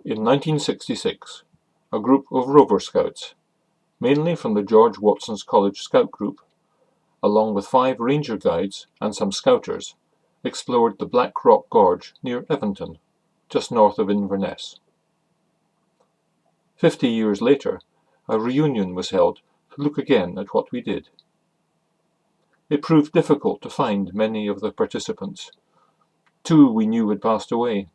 In 1966, a group of Rover Scouts, mainly from the George Watson's College Scout Group, along with 5 ranger guides and some scouters, explored the Black Rock Gorge near Evanton, just north of Inverness. 50 years later, a reunion was held to look again at what we did. It proved difficult to find many of the participants. 2 we knew had passed away: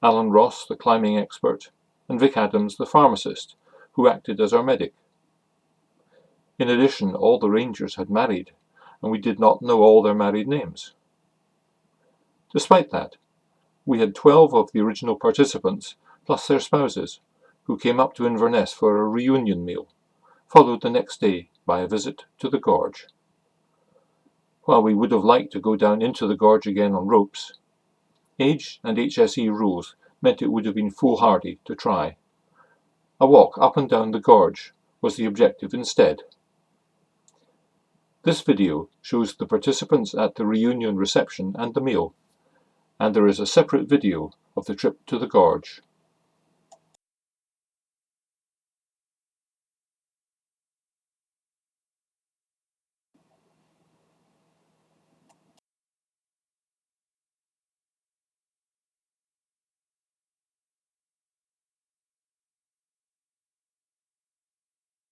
Alan Ross, the climbing expert, and Vic Adams, the pharmacist, who acted as our medic. In addition, all the rangers had married, and we did not know all their married names. Despite that, we had 12 of the original participants, plus their spouses, who came up to Inverness for a reunion meal, followed the next day by a visit to the gorge. While we would have liked to go down into the gorge again on ropes, age and HSE rules meant it would have been foolhardy to try. A walk up and down the gorge was the objective instead. This video shows the participants at the reunion reception and the meal, and there is a separate video of the trip to the gorge.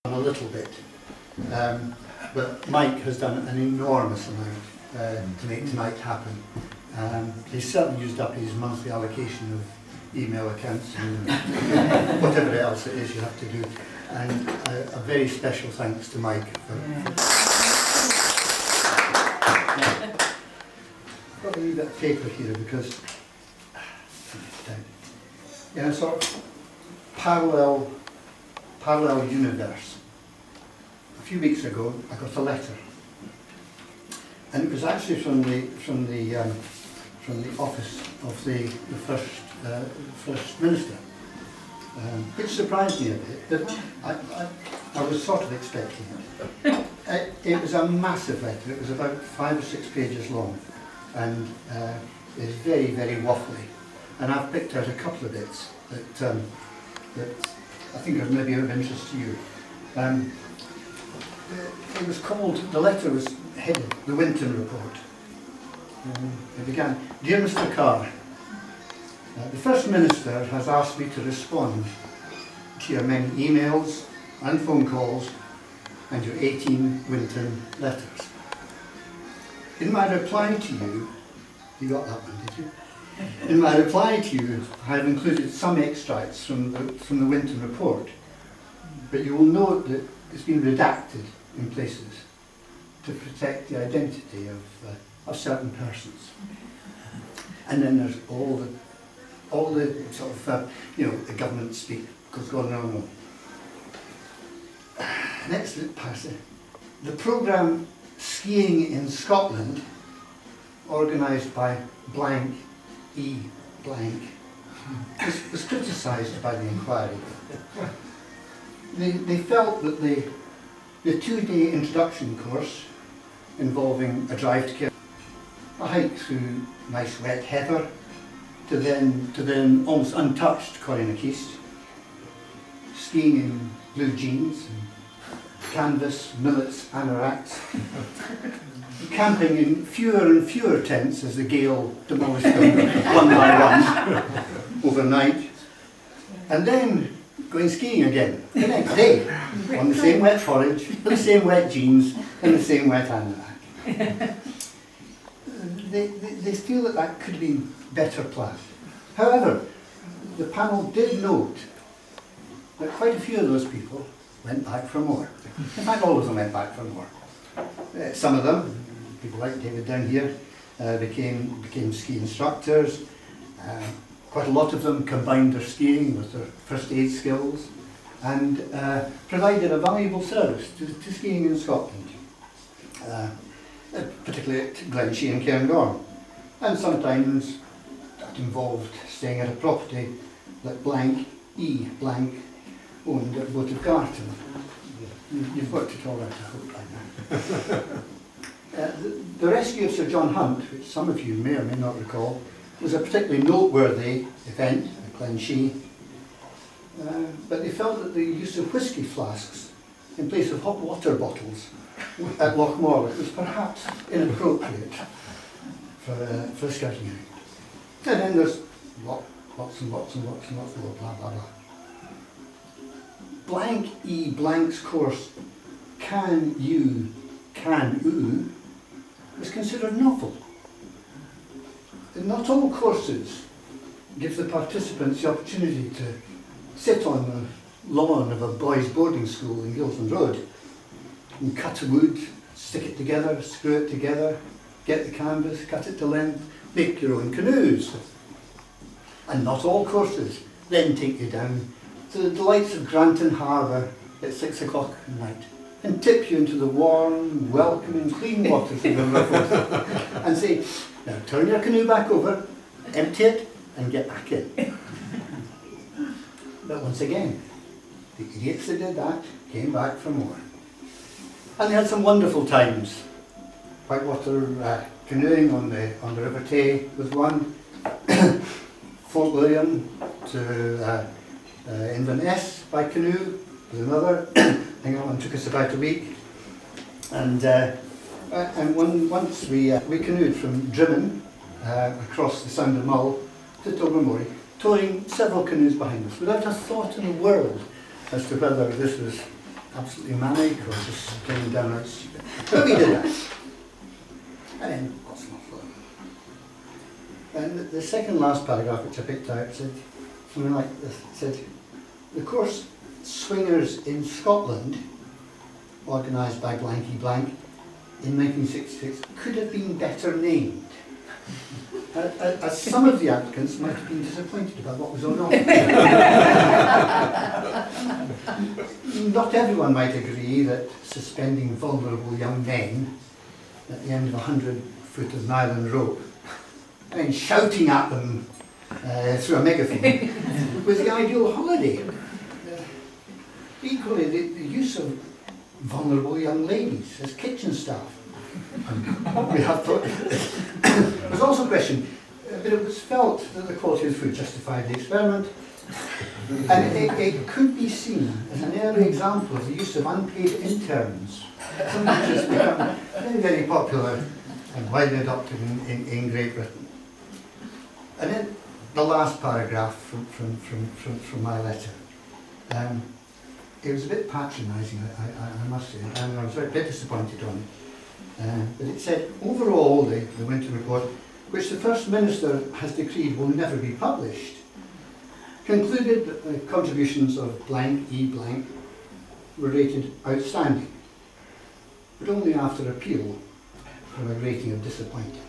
A little bit, but Mike has done an enormous amount to make tonight happen. He's certainly used up his monthly allocation of email accounts and whatever else it is you have to do. And a very special thanks to Mike. I've got a wee bit of paper here because, in a sort of parallel universe. A few weeks ago, I got a letter, and it was actually from the office of the first minister, which surprised me a bit. But I was sort of expecting it. It was a massive letter. It was about 5 or 6 pages long, and it's very, very waffly. And I've picked out a couple of bits that I think are maybe of interest to you. It was called, the letter was headed, the Winton Report. It began, "Dear Mr. Carr, the First Minister has asked me to respond to your many emails and phone calls and your 18 Winton letters. In my reply to you," you got that one, did you? "In my reply to you, I have included some extracts from the Winton Report, but you will note that it's been redacted in places to protect the identity of certain persons." And then there's all the sort of the government speak goes on and on and on. Next passage, "The programme Skiing in Scotland, organised by blank E blank, was criticised by the inquiry. They felt that the 2-day introduction course involving a drive to Kerry, a hike through nice wet heather, to then almost untouched Corrynakeist, skiing in blue jeans and canvas, millets, anoraks, camping in fewer and fewer tents as the gale demolished them one by one overnight, and then going skiing again the next day on the same wet forage, with the same wet jeans and the same wet anorak. They feel that could have been better planned. However, the panel did note that quite a few of those people went back for more. In fact, all of them went back for more. Some of them, people like David down here, became ski instructors. Quite a lot of them combined their skiing with their first aid skills and provided a valuable service to skiing in Scotland, particularly at Glenshee and Cairngorm. And sometimes that involved staying at a property that blank E blank owned at Votive Garten. You've worked it all out, I hope, by now. The rescue of Sir John Hunt, which some of you may or may not recall, was a particularly noteworthy event at Glenshee but they felt that the use of whisky flasks in place of hot water bottles at Lochmorlich was perhaps inappropriate for a scouting out. And then there's lots and lots of blah blah blah. Blank E Blank's course Can You Can Oo was considered novel. And not all courses give the participants the opportunity to sit on the lawn of a boys' boarding school in Gilsland Road and cut a wood, stick it together, screw it together, get the canvas, cut it to length, make your own canoes. And not all courses then take you down to the delights of Granton Harbour at 6 o'clock at night and tip you into the warm, welcoming, clean waters of the river and say, now turn your canoe back over, empty it and get back in. But once again, the idiots that did that came back for more. And they had some wonderful times. Whitewater canoeing on the River Tay was one. Fort William to Inverness by canoe was another. I think that one took us about a week. And once we canoed from Drimmen across the Sound of Mull to Tobermory, towing several canoes behind us, without a thought in the world as to whether this was absolutely manic or just getting downright stupid. But we did that. And then, what's not fun? And the second last paragraph which I picked out said something like this. It said, the course Swingers in Scotland, organised by Blanky Blank in 1966, could have been better named. As some of the applicants might have been disappointed about what was on offer. Not everyone might agree that suspending vulnerable young men at the end of 100 foot of nylon rope, I mean shouting at them through a megaphone, was the ideal holiday. Equally, the use of vulnerable young ladies as kitchen staff. We have thought. There was also a question, but it was felt that the quality of the food justified the experiment, and it could be seen as an early example of the use of unpaid interns, something which has become very, very popular and widely adopted in Great Britain. And then the last paragraph from my letter. It was a bit patronising, I must say, and I was very disappointed on it. But it said, overall, the winter report, which the First Minister has decreed will never be published, concluded that the contributions of blank E blank were rated outstanding, but only after appeal from a rating of disappointing.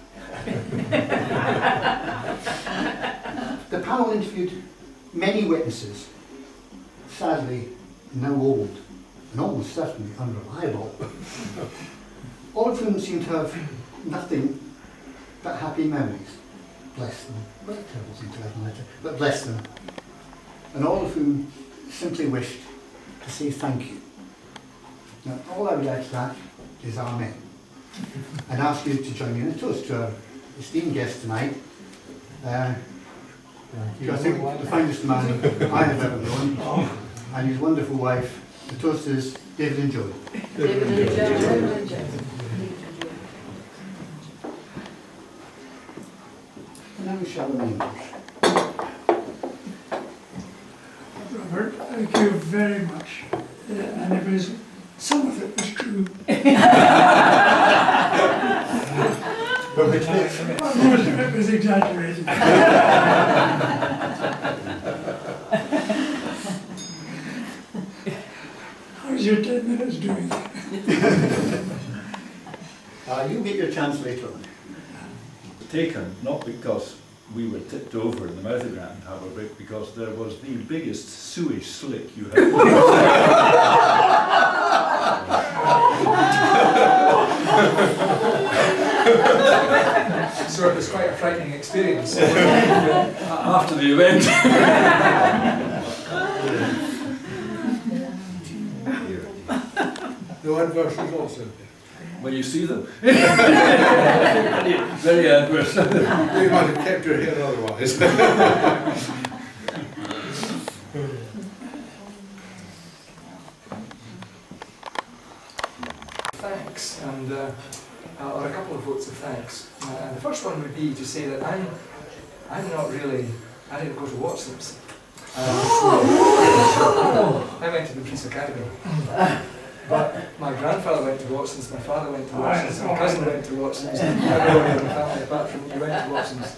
The panel interviewed many witnesses, sadly now old and almost certainly unreliable, all of whom seem to have nothing but happy memories. Bless them. What a terrible thing to have in a letter, but bless them. And all of whom simply wished to say thank you. Now, all I would add to that is amen. And ask you to join me in a toast to our esteemed guest tonight. I think the finest man I have ever known, and his wonderful wife. The toast is David and Joe. David and Joe. And now we shall remain. Robert, thank you very much. And it was, some of it was true. Most of it was exaggerated. How's your 10 minutes doing? You'll get your chance later on. Taken, not because we were tipped over in the mouth of Granton Harbour, but because there was the biggest sewage slick you have So it was quite a frightening experience after the event. No adverse results in there. Well, you see them. Very adverse. You might have kept your hair otherwise. and or a couple of votes of thanks. And the first one would be to say that I'm not really, I didn't go to Watson's. I went to the Peace Academy. But my grandfather went to Watson's, my father went to Watson's, my cousin went to Watson's, everyone in the family apart from me went to Watson's.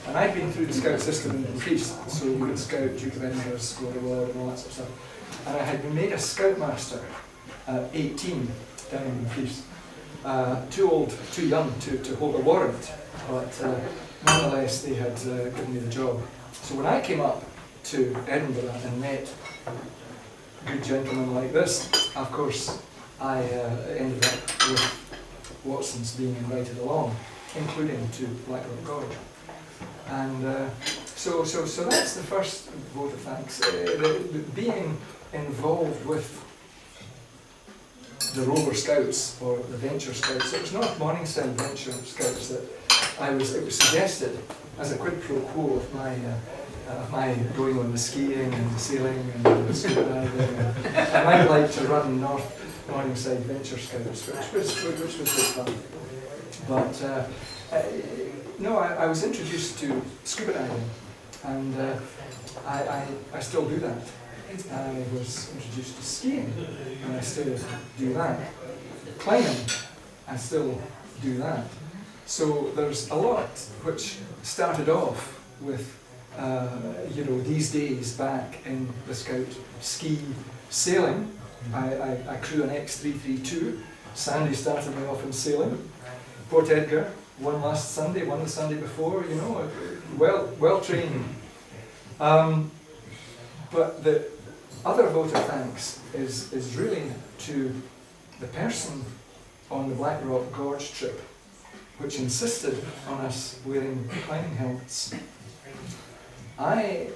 And I'd been through the scout system in Priest, so you could scout, Duke of Edinburgh, Squad Award and all that sort of stuff. And I had been made a scoutmaster at 18 down in Priest. Too young to hold a warrant, but nonetheless they had given me the job. So when I came up to Edinburgh and met good gentlemen like this, of course I ended up with Watson's being invited along, including to Black Rock Gorge. And so that's the first vote of thanks. Being involved with the Rover Scouts or the Venture Scouts. It was not Morningside Venture Scouts that it was suggested as a quid pro quo of my going on the skiing and the sailing and the scuba diving. I might like to run North Morningside Venture Scouts, which was good fun. But no, I was introduced to scuba diving, and I still do that. I was introduced to skiing, and I still do that. Climbing, I still do that. So there's a lot which started off with, these days back in the Scout ski sailing. I crew an X332. Sandy started me off in sailing. Port Edgar, one last Sunday, one the Sunday before, well trained. But the other vote of thanks is really to the person on the Black Rock Gorge trip, which insisted on us wearing climbing helmets. I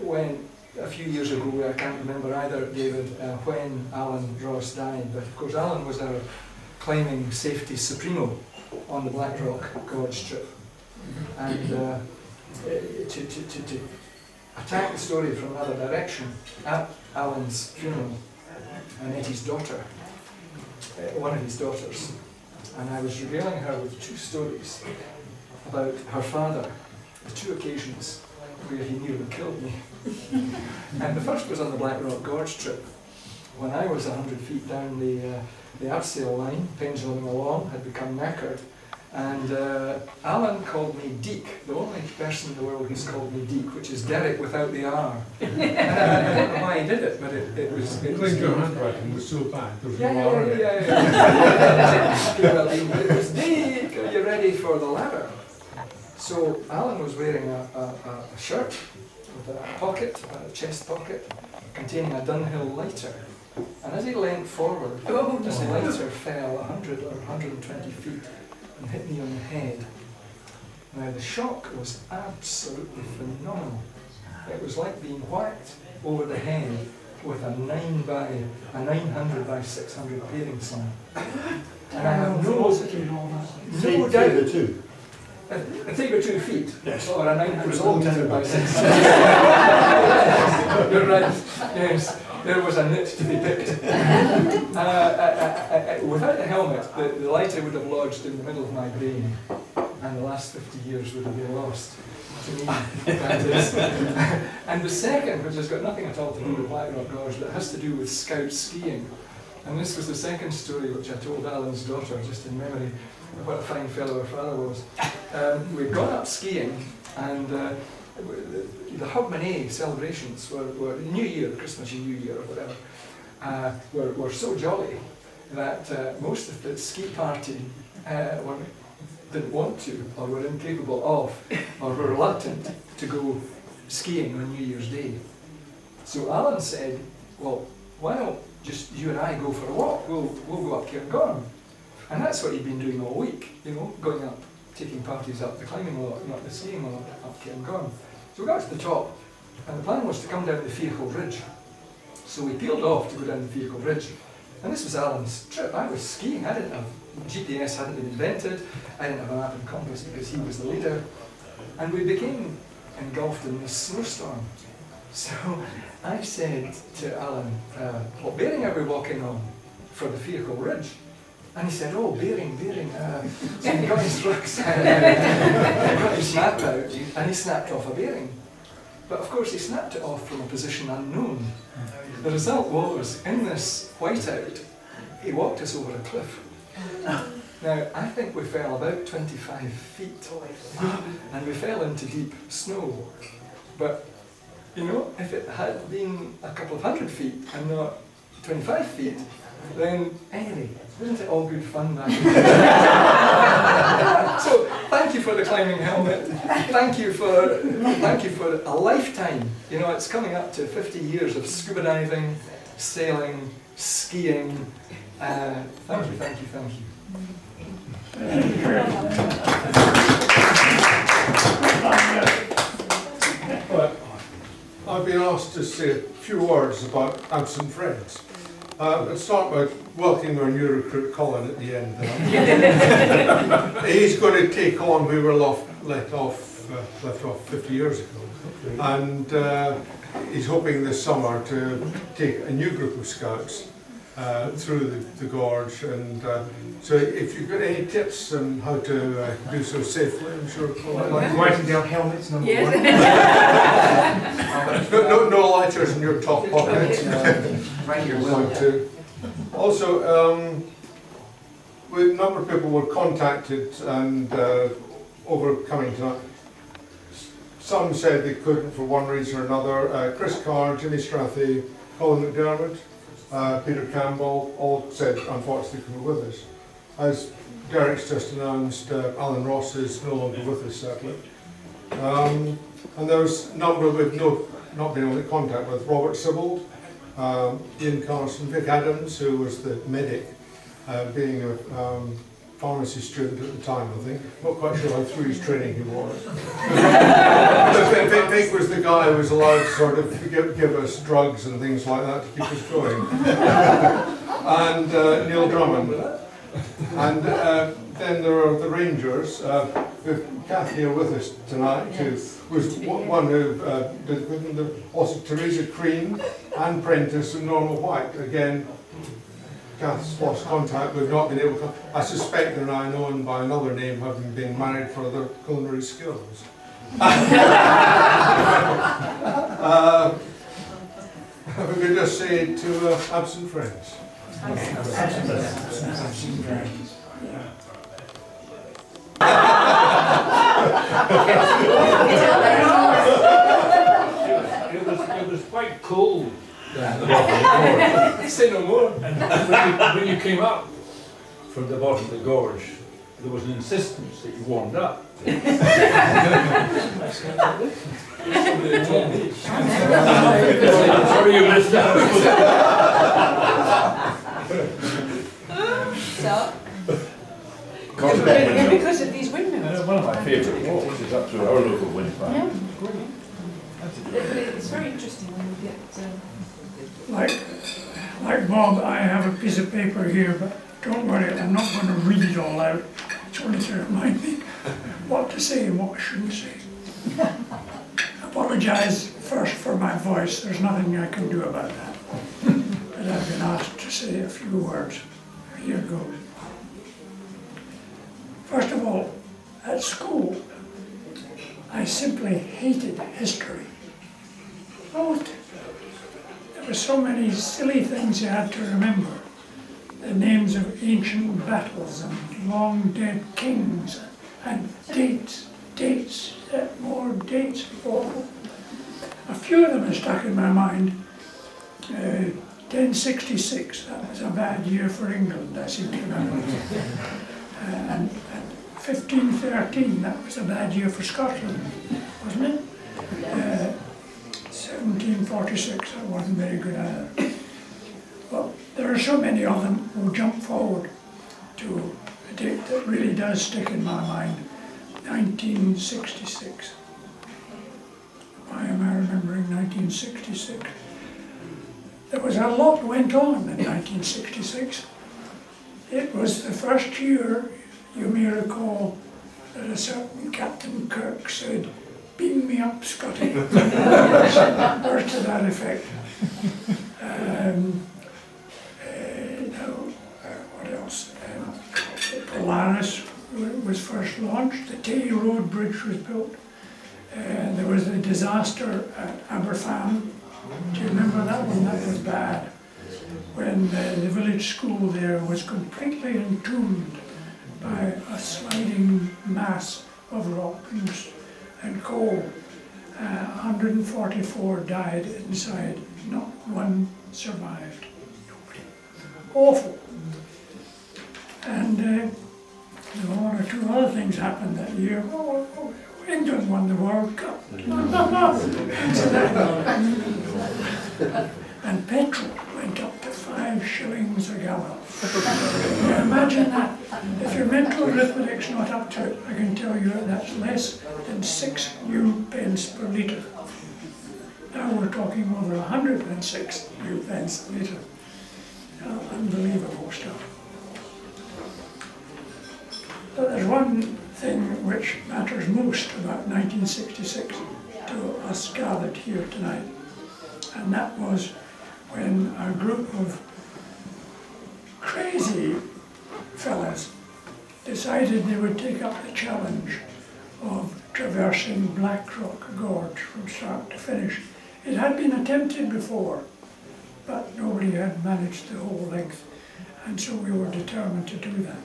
went a few years ago, I can't remember either, David, when Alan Ross died, but of course Alan was our climbing safety supremo on the Black Rock Gorge trip. And to attack the story from another direction, at Alan's funeral, I met his daughter, one of his daughters, and I was regaling her with two stories about her father, the two occasions where he nearly killed me. And the first was on the Black Rock Gorge trip, when I was 100 feet down the abseil line, penduluming along, had become knackered, and Alan called me Deke, the only person in the world who's called me Deke, which is Derek without the R. And I don't know why he did it, but it was... I think your handwriting was so bad, there was no Yeah. R in it. Well, it was Deke, are you ready for the ladder? So Alan was wearing a shirt with a pocket, a chest pocket, containing a Dunhill lighter. And as he leant forward, this lighter fell 100 or 120 feet and hit me on the head. Now the shock was absolutely phenomenal. It was like being whacked over the head with a 900 by 600 paving slam. And I have no doubt. I think we're 2 feet, Yes. or a 900 long time meter by ago. 600. You're right, yes, there was a nit to be picked. Without the helmet, the lighter would have lodged in the middle of my brain, and the last 50 years would have been lost to me, that is. And the second, which has got nothing at all to do with Black Rock Gorge, but has to do with Scout skiing. And this was the second story which I told Alan's daughter, just in memory of what a fine fellow her father was. We'd gone up skiing, and the Hogmanay celebrations were New Year, Christmas and New Year or whatever, were so jolly that most of the ski party didn't want to, or were incapable of, or were reluctant to go skiing on New Year's Day. So Alan said, well, why don't just you and I go for a walk? We'll go up Cairngorm. And that's what he'd been doing all week, going up, taking parties up the climbing lot, not the skiing lot, up Cairngorm. So we got to the top, and the plan was to come down the Vehicle Ridge. So we peeled off to go down the Vehicle Ridge. And this was Alan's trip. I was skiing. I didn't have, GPS hadn't been invented. I didn't have a map and compass because he was the leader. And we became engulfed in this snowstorm. So I said to Alan, what bearing are we walking on for the Vehicle Ridge? And he said, oh, bearing. So he got his rucksack, got his snap out, and he snapped off a bearing. But of course he snapped it off from a position unknown. The result was, in this whiteout, he walked us over a cliff. Now, I think we fell about 25 feet, and we fell into deep snow. But, you know, if it had been a couple of 100 feet and not 25 feet, then anyway, isn't it all good fun back then? So, thank you for the climbing helmet. Thank you for a lifetime. You know, it's coming up to 50 years of scuba diving, sailing, skiing. Thank you. But I've been asked to say a few words about absent friends. Let's start by welcoming our new recruit Colin at the end there. He's going to take on, we were left off 50 years ago, and he's hoping this summer to take a new group of scouts through the gorge, and so if you've got any tips on how to do so safely, I'm sure Colin might. Writing down helmets, number one. No lighters in your top pocket. Right here, Also, a number of people were contacted and overcoming tonight. Some said they couldn't for one reason or another. Chris Carr, Jimmy Strathy, Colin McDermott, Peter Campbell all said unfortunately couldn't be with us. As Derek's just announced, Alan Ross is no longer with us sadly. And there's a number we've not been able to contact with. Robert Sibbald, Ian Carson, Vic Adams, who was the medic, being a pharmacy student at the time, I think. Not quite sure how through his training he was. Vic was the guy who was allowed to sort of give us drugs and things like that to keep us going. And Neil Drummond. And then there are the Rangers. With Kathy here with us tonight, who was one who did also Teresa Crean, Anne Prentice and Norma White. Again, Kath's lost contact, we've not been able to. I suspect they're now known by another name, having been married for their culinary skills. If we could just say to absent friends. Absent friends. It was quite cold. Say no more. And when you came up from the bottom of the gorge, there was an insistence that you warmed up. Somebody told me. Sorry you missed that. So, because of these windmills. One of my favourite walks is up to our local wind farm. Yeah. It's very interesting when you get. Like Bob, I have a piece of paper here, but don't worry, I'm not going to read it all out. It's only to remind me what to say and what I shouldn't say. Apologise first for my voice, there's nothing I can do about that. But I've been asked to say a few words. Here goes. First of all, at school, I simply hated history. Loathed it. There were so many silly things you had to remember. The names of ancient battles and long dead kings and dates, more dates. Awful. A few of them are stuck in my mind. 1066, that was a bad year for England, I seem to remember. And 1513, that was a bad year for Scotland, wasn't it? 1746, that wasn't very good either. Well, there are so many of them who jump forward to a date that really does stick in my mind, 1966. Why am I remembering 1966? There was a lot went on in 1966. It was the first year, you may recall, that a certain Captain Kirk said, "Beam me up, Scotty." Words to that effect. What else? Harris was first launched, the Tay Road Bridge was built, there was a disaster at Aberfan. Do you remember that one? That was bad. When the village school there was completely entombed by a sliding mass of rock and coal. 144 died inside, not one survived. Nobody. Awful. And there were one or two other things happened that year. England won the World Cup. And petrol went up to 5 shillings a gallon. Now imagine that. If your mental arithmetic's not up to it, I can tell you that's less than 6 new pence per litre. Now we're talking over 106 new pence a litre. Unbelievable stuff. But there's one thing which matters most about 1966 to us gathered here tonight, and that was when a group of crazy fellas decided they would take up the challenge of traversing Black Rock Gorge from start to finish. It had been attempted before, but nobody had managed the whole length, and so we were determined to do that.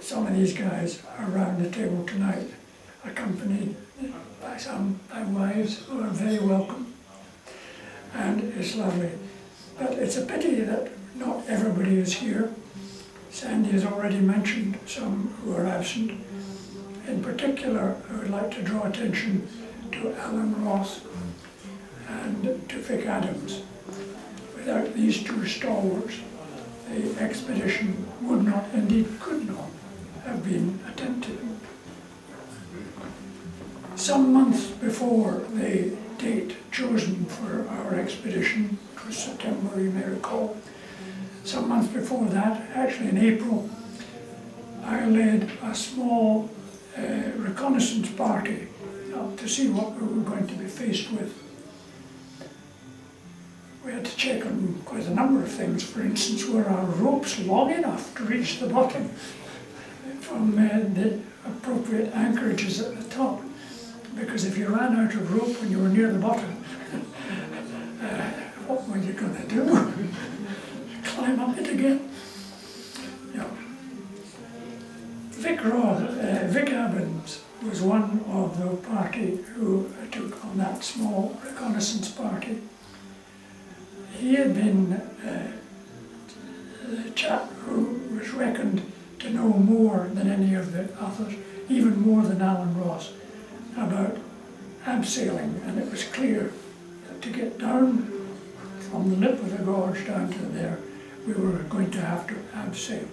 Some of these guys are around the table tonight, accompanied by some by wives who are very welcome, and it's lovely. But it's a pity that not everybody is here. Sandy has already mentioned some who are absent. In particular, I would like to draw attention to Alan Ross and to Vic Adams. Without these two stalwarts, the expedition would not, indeed could not, have been attempted. Some months before the date chosen for our expedition, it was September, you may recall, some months before that, actually in April, I led a small reconnaissance party up to see what we were going to be faced with. We had to check on quite a number of things. For instance, were our ropes long enough to reach the bottom from the appropriate anchorages at the top? Because if you ran out of rope when you were near the bottom, what were you going to do? Climb up it again? No. Vic Adams was one of the party who took on that small reconnaissance party. He had been the chap who was reckoned to know more than any of the others, even more than Alan Ross, about abseiling, and it was clear that to get down from the lip of the gorge down to there, we were going to have to abseil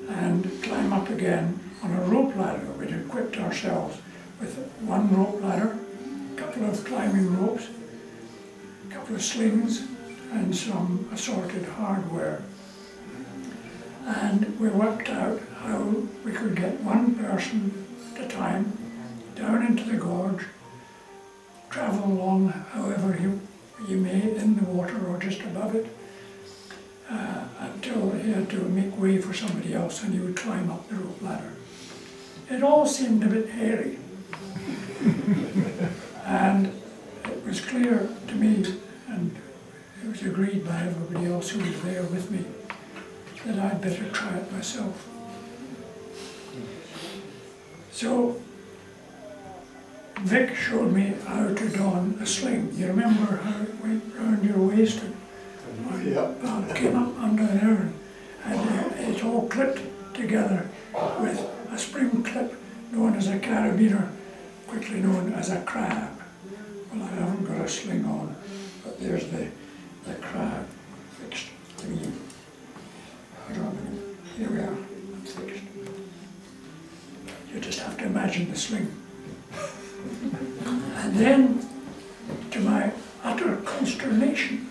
and climb up again on a rope ladder. We'd equipped ourselves with one rope ladder, a couple of climbing ropes, a couple of slings, and some assorted hardware. And we worked out how we could get one person at a time down into the gorge, travel along however you may in the water or just above it, until he had to make way for somebody else and he would climb up the rope ladder. It all seemed a bit hairy. And it was clear to me, and it was agreed by everybody else who was there with me, that I'd better try it myself. So Vic showed me how to don a sling. You remember how it went round your waist and came up under there, and it's all clipped together with a spring clip known as a carabiner, quickly known as a crab. Well, I haven't got a sling on, but there's the crab fixed to me. Here we are, it's fixed. You just have to imagine the sling. And then, to my utter consternation,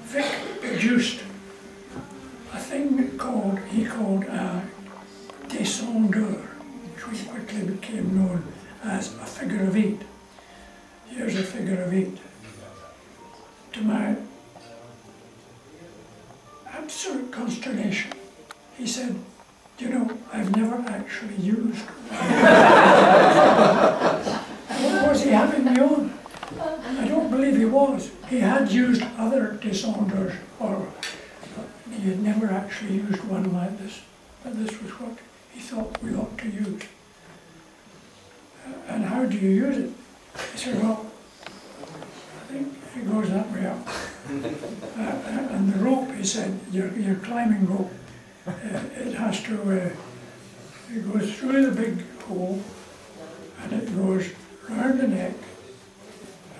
Vic produced a thing he called a descendeur, which quickly became known as a figure of 8. Here's a figure of 8. To to my absolute consternation, he said, "Do you know, I've never actually used one." What was he having me on? I don't believe he was. He had used other descenders, or he had never actually used one like this. But this was what he thought we ought to use. And how do you use it? He said, "Well, I think it goes that way up." And the rope, he said, your climbing rope, it has to, it goes through the big hole, and it goes round the neck,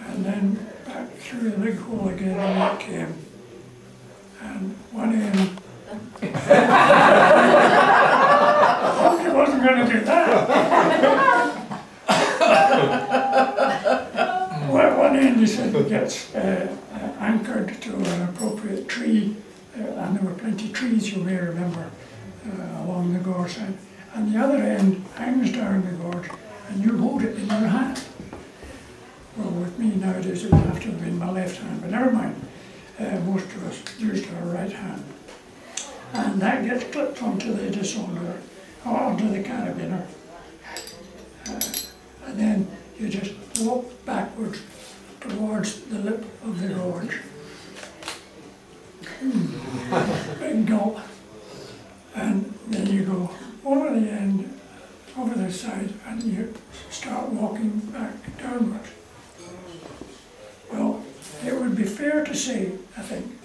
and then back through the big hole again, and it came. And one end, I hoped he wasn't going to do that. One end, he said, gets anchored to an appropriate tree, and there were plenty of trees, you may remember, along the gorge side. And the other end hangs down the gorge, and you hold it in your hand. Well, with me nowadays, it would have to have been my left hand, but never mind. Most of us used our right hand. And that gets clipped onto the descender, or onto the carabiner. And then you just walk backwards towards the lip of the gorge. Big gulp. And then you go over the end, over the side, and you start walking back downwards. Well, it would be fair to say, I think,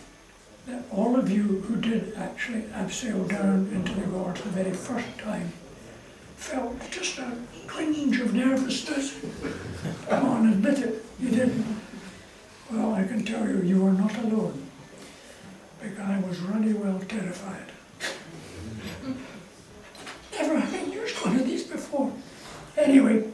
that all of you who did actually abseil down into the gorge the very first time felt just a twinge of nervousness. Come on, admit it, you didn't. Well, I can tell you, you were not alone, because I was really well terrified. Never having used one of these before. Anyway,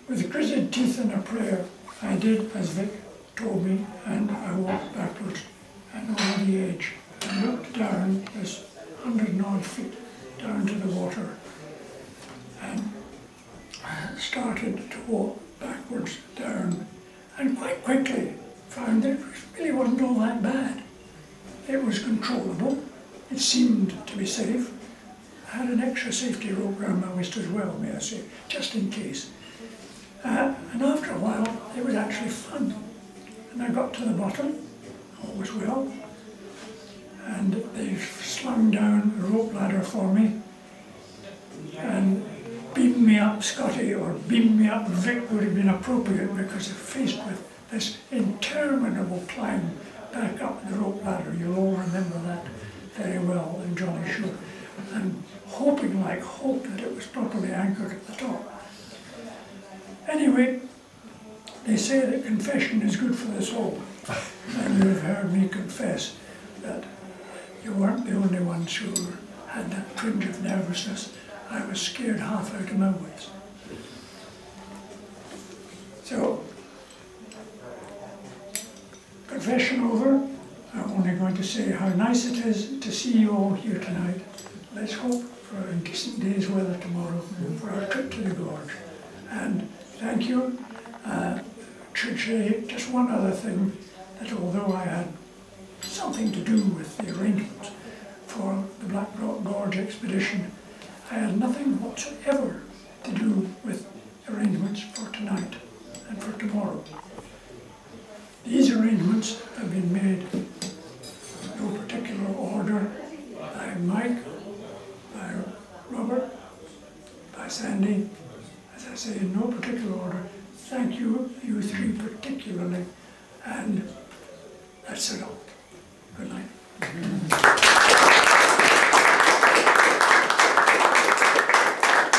with gritted teeth and a prayer, I did as Vic told me, and I walked backwards and over the edge and looked down this 100 and odd feet down to the water, and started to walk backwards down, and quite quickly found that it really wasn't all that bad. It was controllable, it seemed to be safe. I had an extra safety rope around my waist as well, may I say, just in case. And after a while, it was actually fun. And I got to the bottom, all was well, and they slung down a rope ladder for me and beamed me up, Scotty, or beamed me up, Vic would have been appropriate, because faced with this interminable climb back up the rope ladder. You'll all remember that very well in Jolly Sure. And hoping like hope that it was properly anchored at the top. Anyway, they say that confession is good for the soul. And you have heard me confess that you weren't the only ones who had that twinge of nervousness. I was scared half out of my wits. So, confession over. I'm only going to say how nice it is to see you all here tonight. Let's hope for a decent day's weather tomorrow for our trip to the gorge. And thank you. Should say just one other thing, that although I had something to do with the arrangements for the Black Rock Gorge expedition, I had nothing whatsoever to do with arrangements for tonight and for tomorrow. These arrangements have been made in no particular order by Mike, by Robert, by Sandy, as I say, in no particular order. Thank you, you three particularly, and that's it all. Good night.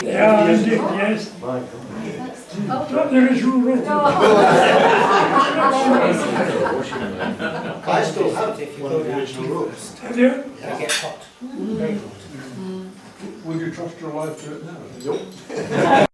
Yeah, I did, yes. But there is no rope. I still have one of the original ropes. Have you? They get hot. Very hot. Would you trust your wife to it now? Nope.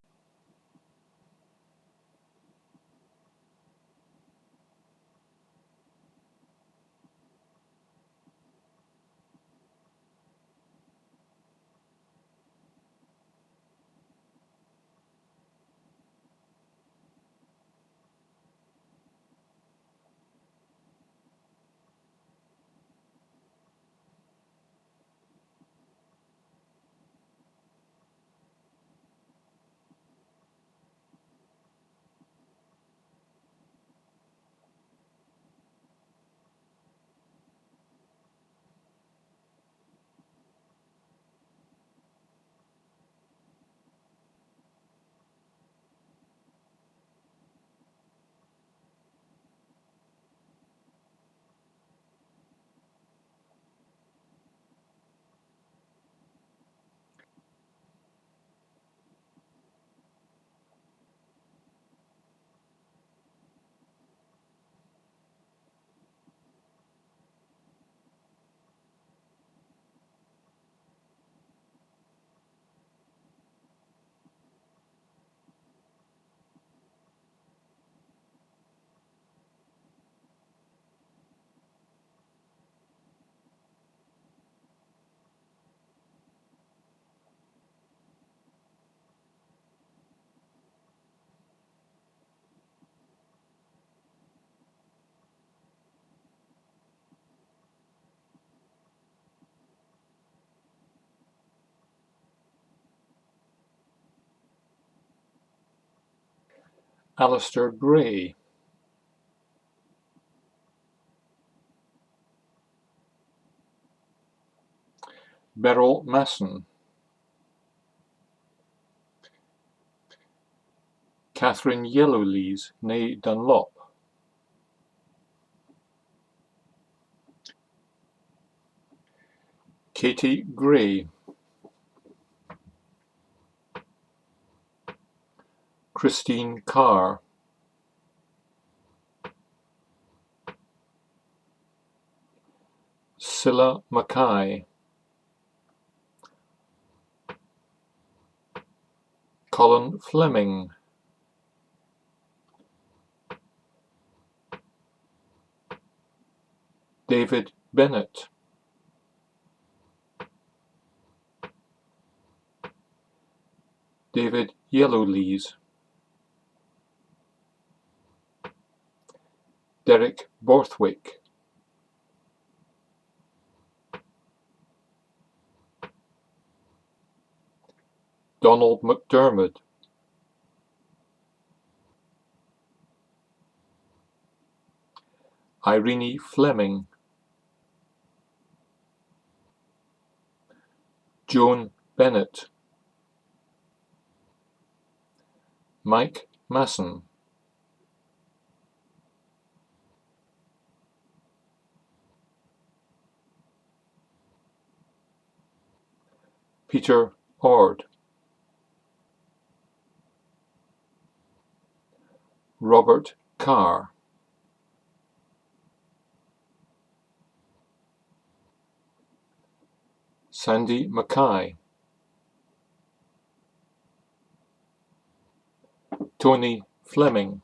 Alistair Gray, Beryl Masson, Catherine Yellowlees née Dunlop, Katie Gray, Christine Carr, Cilla Mackay, Colin Fleming, David Bennett, David Yellowlees, Derek Borthwick, Donald McDermott, Irene Fleming, Joan Bennett, Mike Masson, Peter Ord, Robert Carr, Sandy Mackay, Tony Fleming,